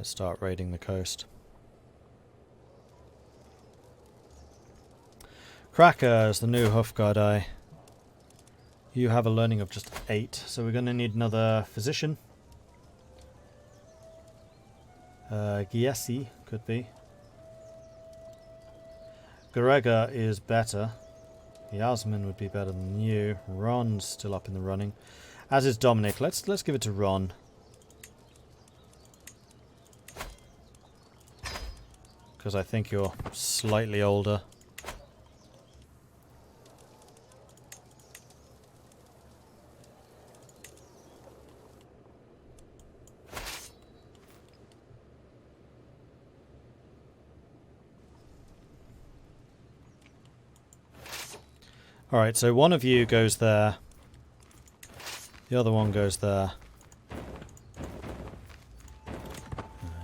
Let's start raiding the coast. Cracker is the new hoof guard eye. You have a learning of just 8, so we're going to need another physician. Giesi could be. Gregor is better. Yasmin would be better than you. Ron's still up in the running. As is Dominic. Let's give it to Ron. Because I think you're slightly older. Alright, so one of you goes there. The other one goes there.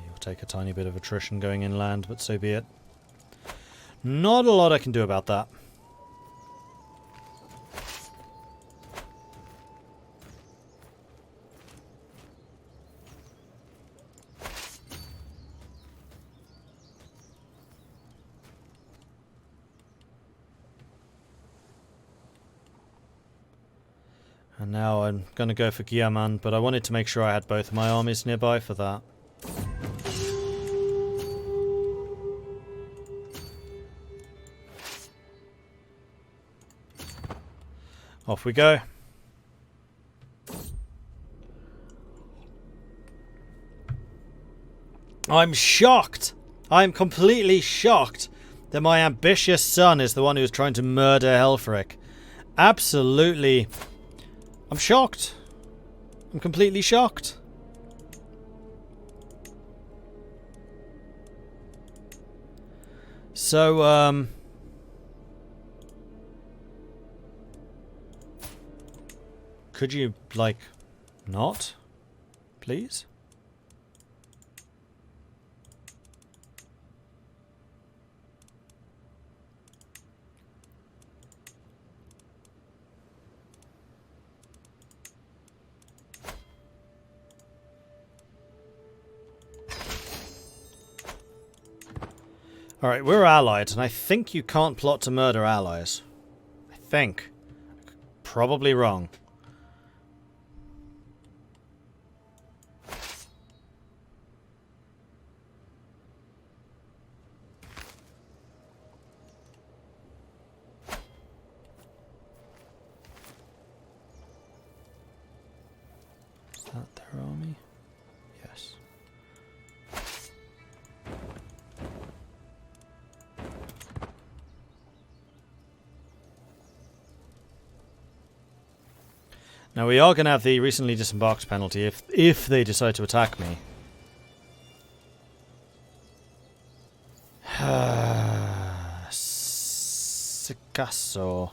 You'll take a tiny bit of attrition going inland, but so be it. Not a lot I can do about that. And now I'm going to go for Giaman, but I wanted to make sure I had both of my armies nearby for that. Off we go. I'm shocked! I'm completely shocked that my ambitious son is the one who's trying to murder Helfrich. Absolutely... I'm shocked. I'm completely shocked. So, could you, like, not? Please? Alright, we're allied, and I think you can't plot to murder allies. I think. Probably wrong. Is that their army? Yes. Now we are going to have the recently disembarked penalty if they decide to attack me. Sikasso.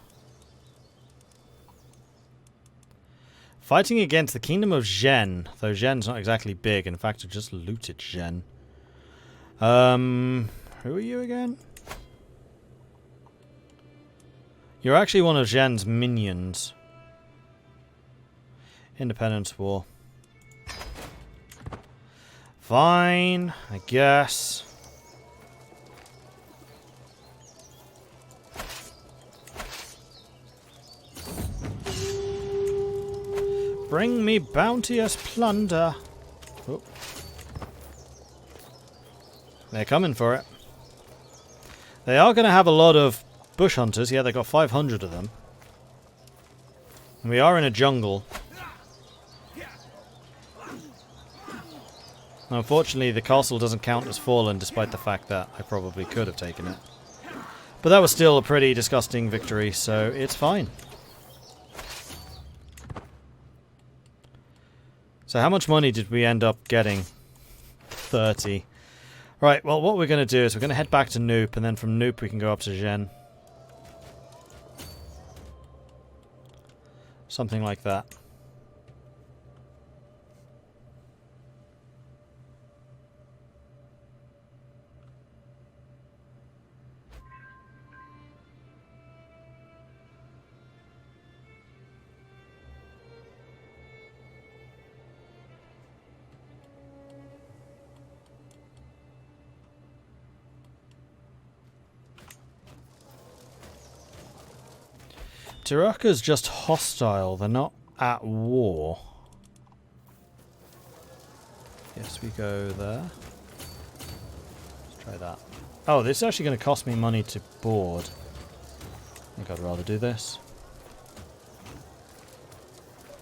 Fighting against the Kingdom of Zhen, though Zhen's not exactly big. In fact, I just looted Zhen. Who are you again? You're actually one of Zhen's minions. Independence War. Fine, I guess. Bring me bounteous plunder. Oh. They're coming for it. They are going to have a lot of bush hunters. Yeah, they got 500 of them. And we are in a jungle. Unfortunately, the castle doesn't count as fallen, despite the fact that I probably could have taken it. But that was still a pretty disgusting victory, so it's fine. So how much money did we end up getting? 30. Right, well, what we're going to do is we're going to head back to Noop, and then from Noop we can go up to Zhen. Something like that. Tiraka's just hostile. They're not at war. Yes, we go there. Let's try that. Oh, this is actually going to cost me money to board. I think I'd rather do this.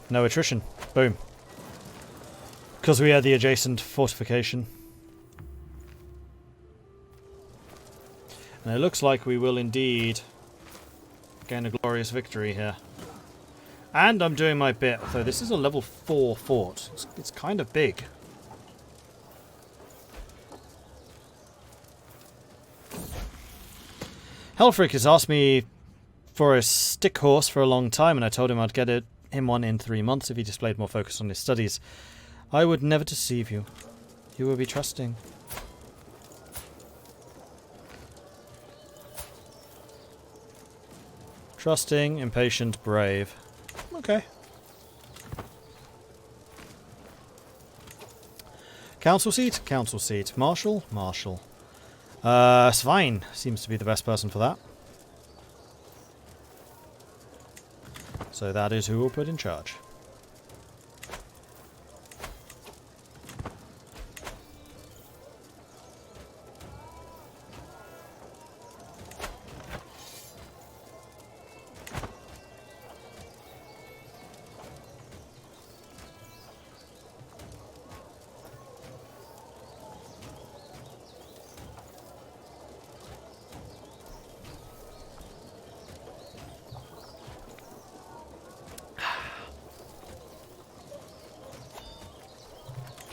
No attrition. Boom. Because we had the adjacent fortification. And it looks like we will indeed gain a glorious victory here. And I'm doing my bit, though this is a level 4 fort. It's kind of big. Helfrich has asked me for a stick horse for a long time, and I told him I'd get him one in 3 months if he displayed more focus on his studies. I would never deceive you. You will be trusting. Trusting, impatient, brave. Okay. Council seat? Council seat. Marshal? Marshal. Svein seems to be the best person for that. So that is who we'll put in charge.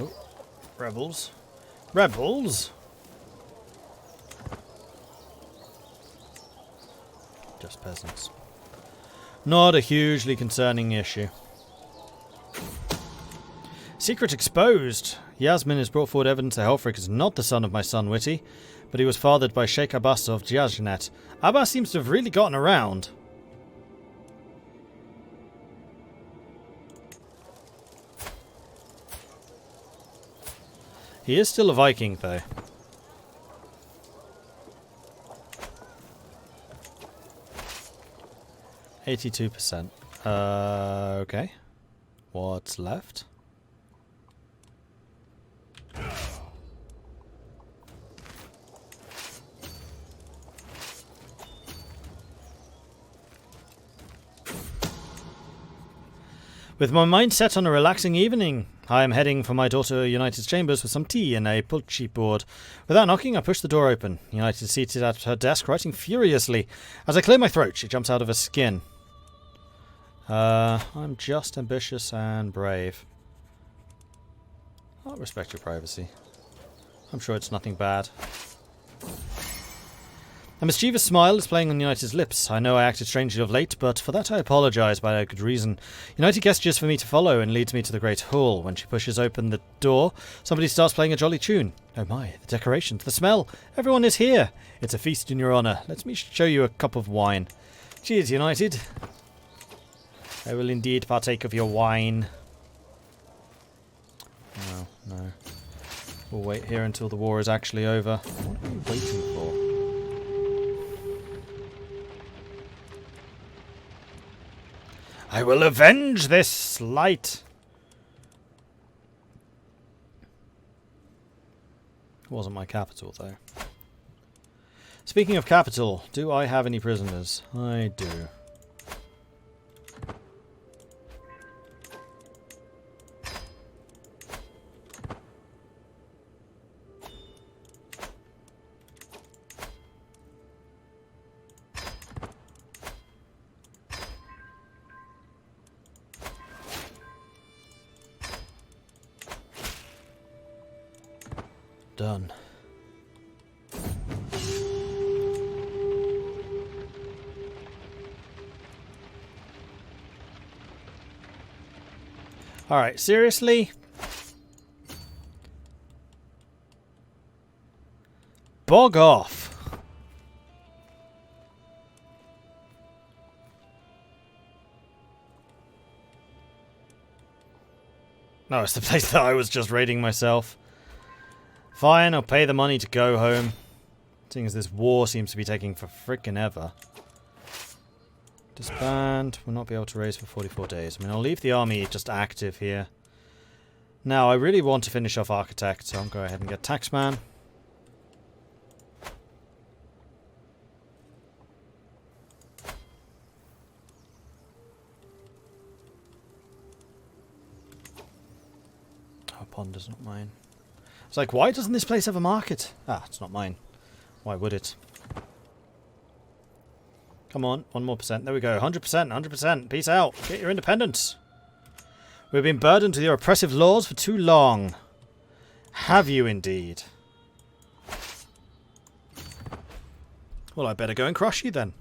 Oh, rebels. Rebels? Just peasants. Not a hugely concerning issue. Secret exposed. Yasmin has brought forward evidence that Helfrich is not the son of my son Witty, but he was fathered by Sheikh Abbas of Djaznet. Abbas seems to have really gotten around. He is still a Viking, though. 82%. Okay. What's left? With my mind set on a relaxing evening, I am heading for my daughter United's chambers with some tea and a pulchy board. Without knocking, I push the door open. United is seated at her desk, writing furiously. As I clear my throat, she jumps out of her skin. I'm just ambitious and brave. I'll respect your privacy. I'm sure it's nothing bad. A mischievous smile is playing on United's lips. I know I acted strangely of late, but for that I apologise by a good reason. United gestures for me to follow and leads me to the great hall. When she pushes open the door, somebody starts playing a jolly tune. Oh my, the decorations, the smell. Everyone is here. It's a feast in your honour. Let me show you a cup of wine. Cheers, United. I will indeed partake of your wine. No, no. We'll wait here until the war is actually over. What are you waiting for? I will avenge this slight. It wasn't my capital, though. Speaking of capital, do I have any prisoners? I do. Done. Alright, seriously? Bog off. No, it's the place that I was just raiding myself. Fine, I'll pay the money to go home. Seeing as this war seems to be taking for frickin' ever. Disband. We'll not be able to raise for 44 days. I mean, I'll leave the army just active here. Now, I really want to finish off Architect, so I'll go ahead and get Taxman. Oh, Ponder's not mine. It's like, why doesn't this place have a market? Ah, it's not mine. Why would it? Come on, 1 more percent. There we go. 100%, 100%. Peace out. Get your independence. We've been burdened with your oppressive laws for too long. Have you indeed? Well, I better go and crush you then.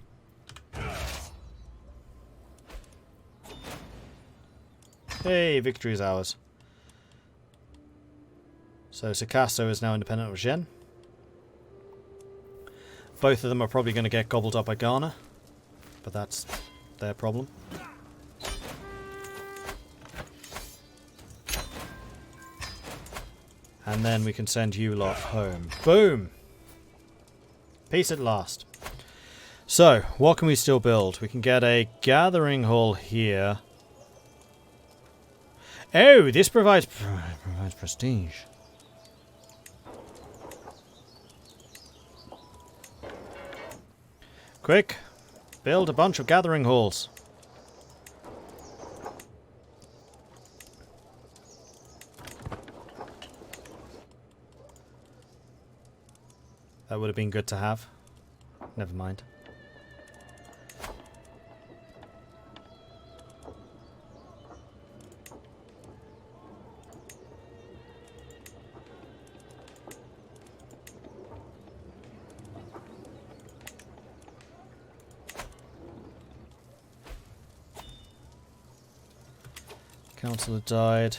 Hey, victory is ours. So Sikasso is now independent of Gen. Both of them are probably going to get gobbled up by Ghana. But that's their problem. And then we can send you lot home. Boom! Peace at last. So, what can we still build? We can get a gathering hall here. Oh, this provides prestige. Quick! Build a bunch of gathering halls. That would have been good to have. Never mind. Counselor died.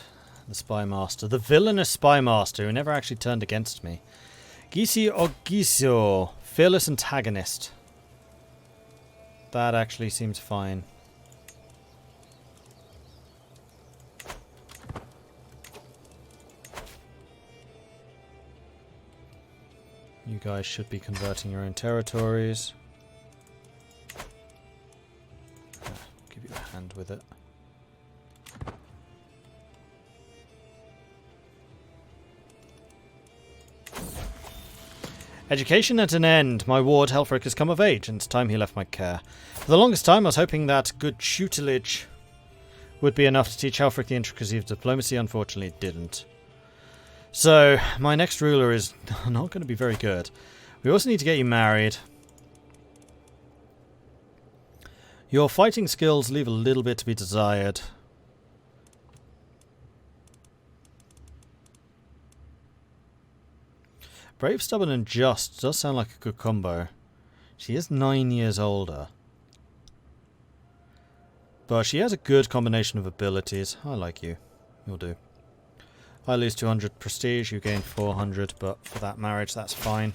The spy master. The villainous spy master who never actually turned against me. Gisi Ogiso. Fearless antagonist. That actually seems fine. You guys should be converting your own territories. I'll give you a hand with it. Education at an end. My ward, Helfrich, has come of age, and it's time he left my care. For the longest time, I was hoping that good tutelage would be enough to teach Helfrich the intricacies of diplomacy. Unfortunately, it didn't. So, my next ruler is not going to be very good. We also need to get you married. Your fighting skills leave a little bit to be desired. Brave, stubborn, and just does sound like a good combo. She is 9 years older. But she has a good combination of abilities. I like you. You'll do. I lose 200 prestige, you gain 400, but for that marriage, that's fine.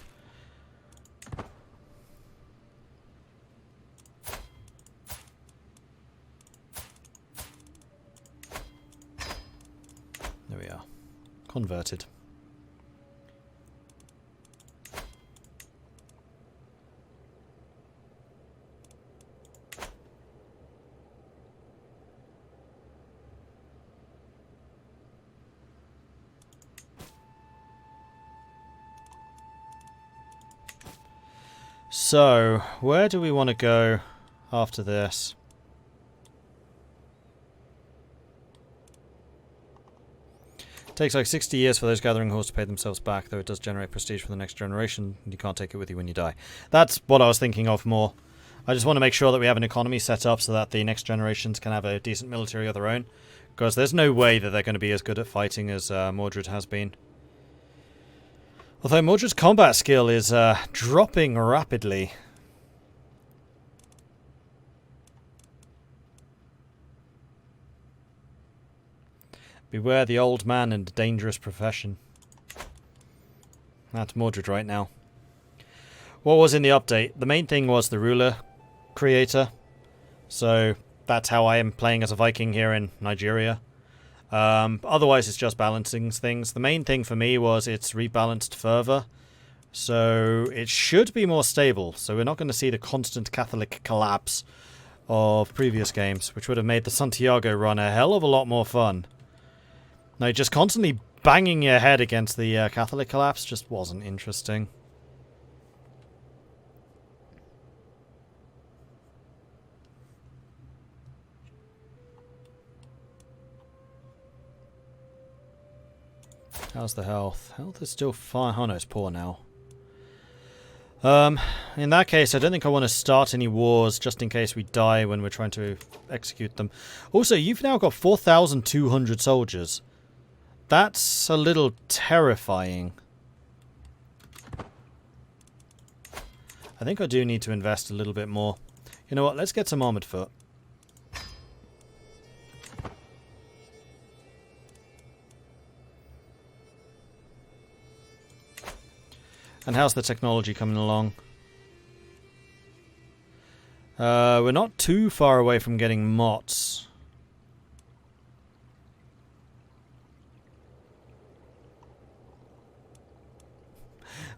There we are. Converted. So, where do we want to go after this? It takes like 60 years for those gathering halls to pay themselves back, though it does generate prestige for the next generation, and you can't take it with you when you die. That's what I was thinking of more. I just want to make sure that we have an economy set up so that the next generations can have a decent military of their own, because there's no way that they're going to be as good at fighting as Mordred has been. Although Mordred's combat skill is dropping rapidly. Beware the old man and dangerous profession. That's Mordred right now. What was in the update? The main thing was the ruler creator. So that's how I am playing as a Viking here in Nigeria. Otherwise it's just balancing things. The main thing for me was it's rebalanced further. So it should be more stable. So we're not going to see the constant Catholic collapse of previous games, which would have made the Santiago run a hell of a lot more fun. Now, just constantly banging your head against the Catholic collapse just wasn't interesting. How's the health? Health is still fine. Oh no, it's poor now. In that case, I don't think I want to start any wars just in case we die when we're trying to execute them. Also, you've now got 4,200 soldiers. That's a little terrifying. I think I do need to invest a little bit more. You know what? Let's get some armoured foot. And how's the technology coming along? We're not too far away from getting mots.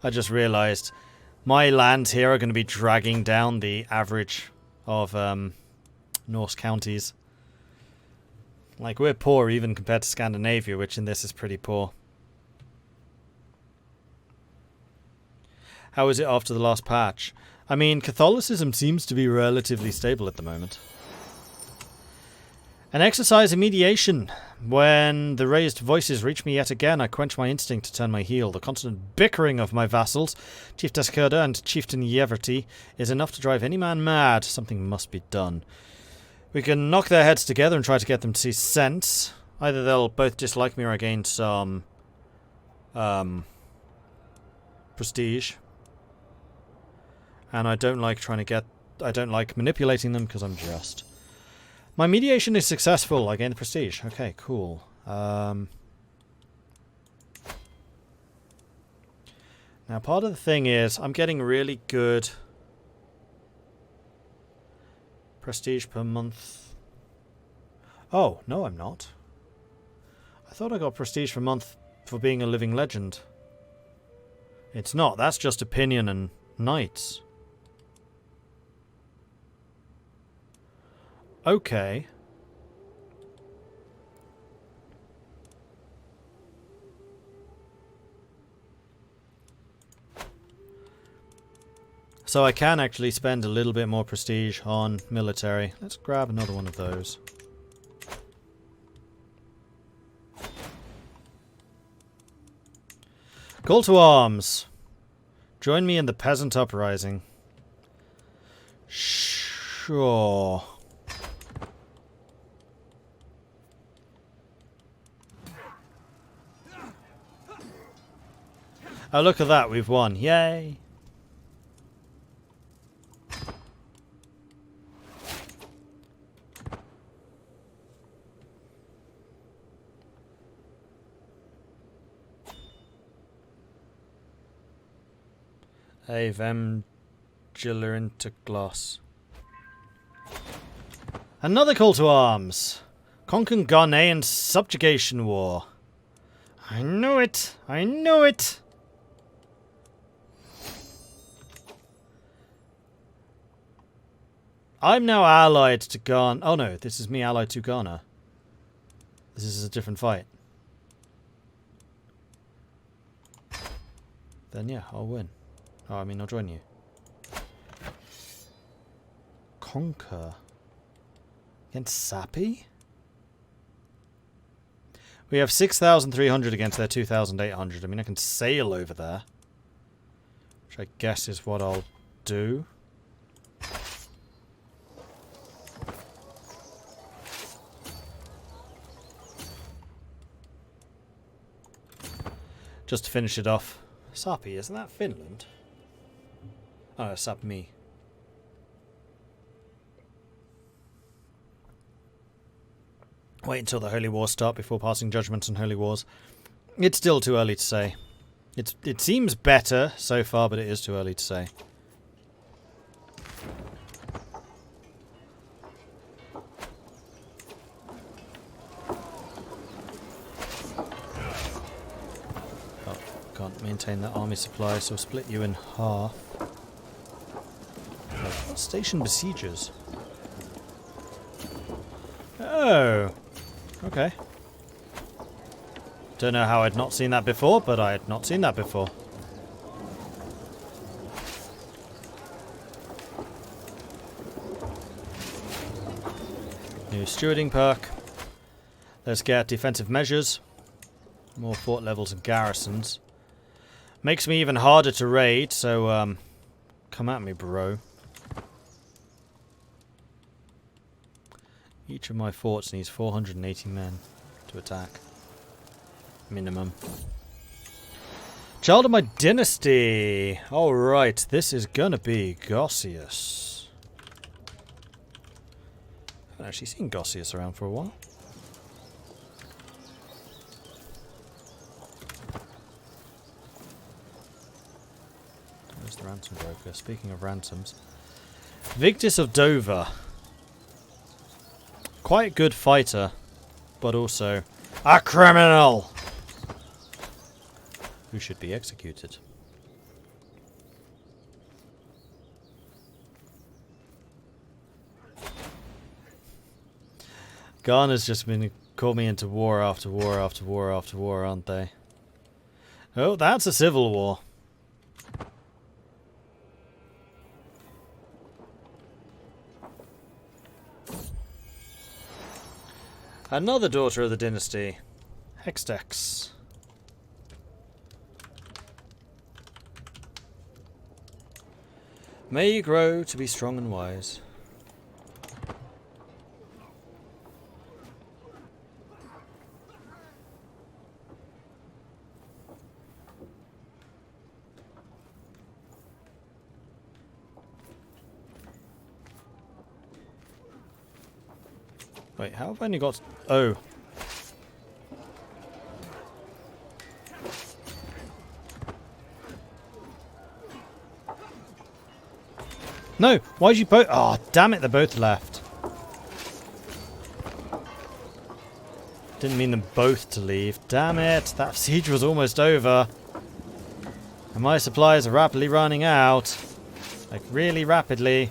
I just realised my lands here are going to be dragging down the average of Norse counties. Like, we're poor even compared to Scandinavia, which in this is pretty poor. How is it after the last patch? I mean, Catholicism seems to be relatively stable at the moment. An exercise in mediation. When the raised voices reach me yet again, I quench my instinct to turn my heel. The constant bickering of my vassals, Chief Deskerda and Chieftain Yeverty, is enough to drive any man mad. Something must be done. We can knock their heads together and try to get them to see sense. Either they'll both dislike me or I gain some prestige. And I don't like manipulating them because I'm just. My mediation is successful. I gain the prestige. Okay, cool. Now, part of the thing is I'm getting really good prestige per month. Oh, no, I'm not. I thought I got prestige per month for being a living legend. It's not. That's just opinion and knights. Okay. So I can actually spend a little bit more prestige on military. Let's grab another one of those. Call to arms. Join me in the peasant uprising. Sure. Oh, look at that. We've won. Yay. Avem Gillerinta Gloss. Another call to arms. Konkan Ghanaian subjugation war. I knew it. I knew it. I'm now allied to Ghana. Oh no, this is me allied to Ghana. This is a different fight. Then yeah, I'll win. Oh, I mean, I'll join you. Conquer. Against Sappy? We have 6,300 against their 2,800. I mean, I can sail over there. Which I guess is what I'll do. Just to finish it off. Sapi, isn't that Finland? Oh, Sapmi. Wait until the Holy Wars start before passing judgments on Holy Wars. It's still too early to say. It seems better so far, but it is too early to say. Oh, can't maintain that army supply, so I'll split you in half. What station besiegers? Oh. Okay. Don't know how I'd not seen that before, but I had not seen that before. New stewarding perk. Let's get defensive measures. More fort levels and garrisons. Makes me even harder to raid, so come at me, bro. Each of my forts needs 480 men to attack. Minimum. Child of my dynasty! Alright, this is gonna be Gossius. I haven't actually seen Gossius around for a while. Where's the ransom broker? Speaking of ransoms. Victus of Dover. Quite good fighter, but also a criminal who should be executed. Ghana's just been called me into war after war after war after war, aren't they? Oh, that's a civil war. Another daughter of the dynasty, Hextex. May you grow to be strong and wise. Wait, how have I only got... Oh. No! Why'd you both... Oh, damn it, they both left. Didn't mean them both to leave. Damn it, that siege was almost over. And my supplies are rapidly running out. Like, really rapidly.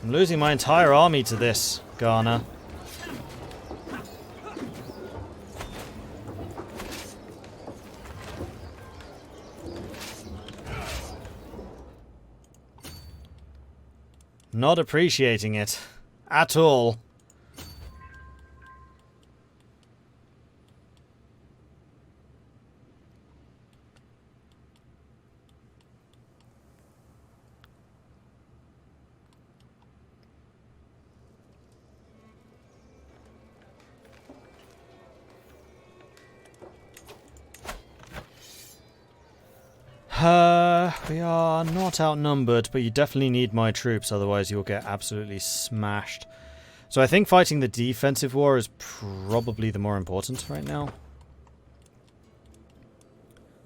I'm losing my entire army to this, Ghana. Not appreciating it. At all. We are not outnumbered, but you definitely need my troops, otherwise you'll get absolutely smashed. So I think fighting the defensive war is probably the more important right now.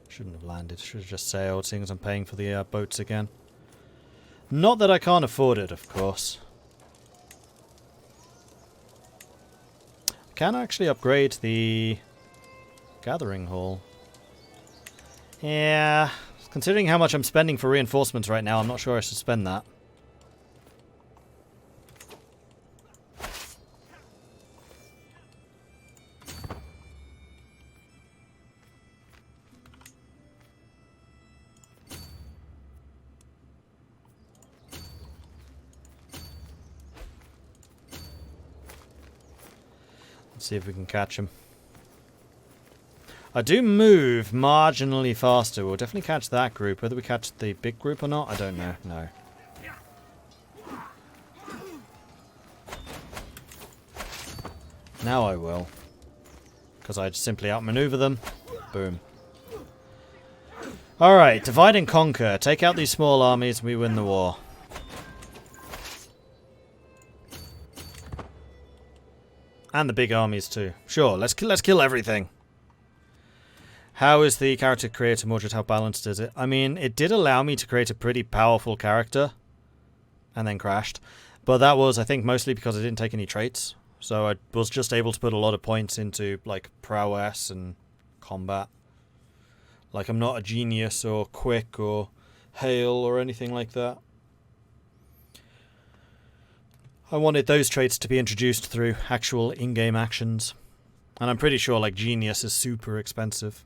Shouldn't have landed, should have just sailed, seeing as I'm paying for the boats again. Not that I can't afford it, of course. I can actually upgrade the gathering hall. Yeah, considering how much I'm spending for reinforcements right now, I'm not sure I should spend that. Let's see if we can catch him. I do move marginally faster. We'll definitely catch that group. Whether we catch the big group or not, I don't know. No. Now I will. Because I simply outmaneuver them. Boom. Alright, divide and conquer. Take out these small armies and we win the war. And the big armies too. Sure, let's kill everything. How is the character creator, Mordred? How balanced is it? I mean, it did allow me to create a pretty powerful character. And then crashed. But that was, I think, mostly because I didn't take any traits. So I was just able to put a lot of points into, like, prowess and combat. Like, I'm not a genius or quick or hail or anything like that. I wanted those traits to be introduced through actual in-game actions. And I'm pretty sure, like, genius is super expensive.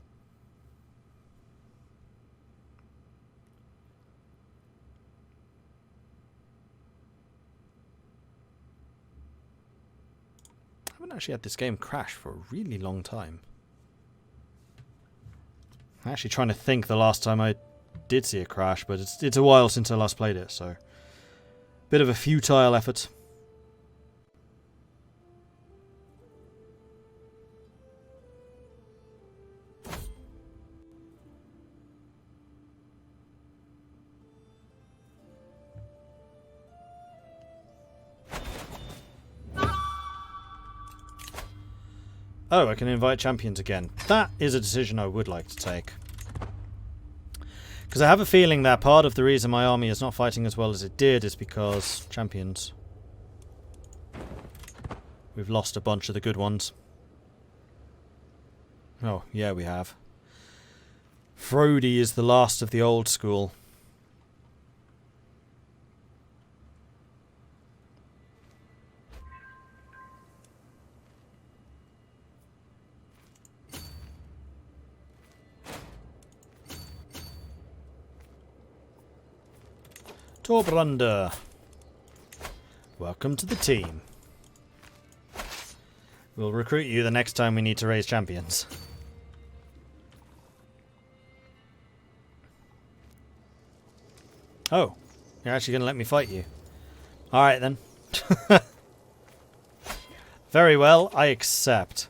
I haven't actually had this game crash for a really long time. I'm actually trying to think the last time I did see a crash, but it's a while since I last played it, so... Bit of a futile effort. Oh, I can invite champions again. That is a decision I would like to take. Because I have a feeling that part of the reason my army is not fighting as well as it did is because champions. We've lost a bunch of the good ones. Oh, yeah, we have. Frody is the last of the old school. Torbrunder. Welcome to the team. We'll recruit you the next time we need to raise champions. Oh, you're actually going to let me fight you. Alright then. Very well, I accept.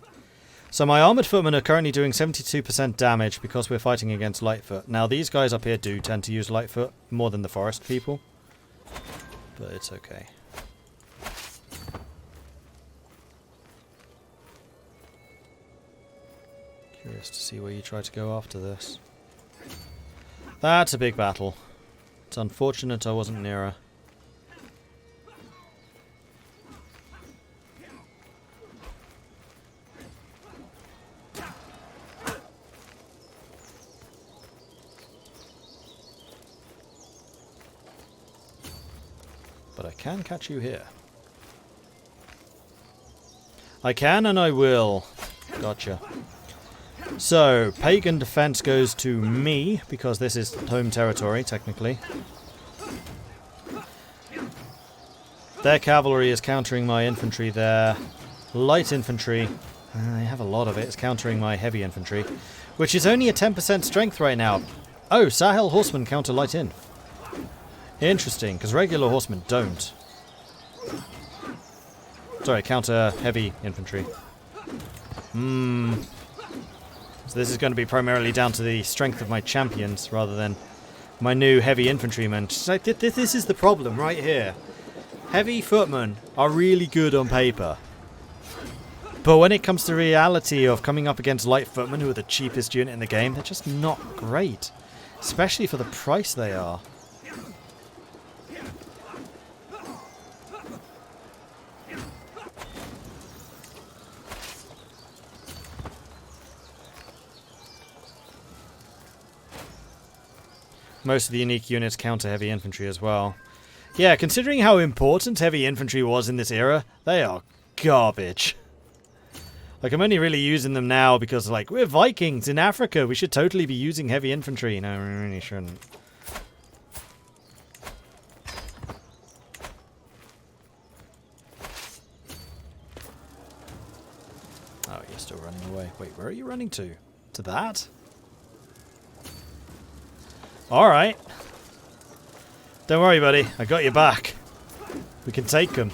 So my armoured footmen are currently doing 72% damage because we're fighting against Lightfoot. Now these guys up here do tend to use Lightfoot more than the forest people. But it's okay. Curious to see where you try to go after this. That's a big battle. It's unfortunate I wasn't nearer. But I can catch you here. I can and I will. Gotcha. So, pagan defense goes to me, because this is home territory, technically. Their cavalry is countering my infantry. Their light infantry, I have a lot of it, is countering my heavy infantry, which is only a 10% strength right now. Oh, Sahel horsemen counter light in. Interesting, because regular horsemen don't. Sorry, counter heavy infantry. So this is going to be primarily down to the strength of my champions rather than my new heavy infantrymen. So this is the problem right here. Heavy footmen are really good on paper. But when it comes to reality of coming up against light footmen, who are the cheapest unit in the game, they're just not great. Especially for the price they are. Most of the unique units counter heavy infantry as well. Yeah, considering how important heavy infantry was in this era, they are garbage. Like, I'm only really using them now because, like, we're Vikings in Africa. We should totally be using heavy infantry. No, we really shouldn't. Oh, you're still running away. Wait, where are you running to? To that? Alright. Don't worry, buddy. I got your back. We can take them.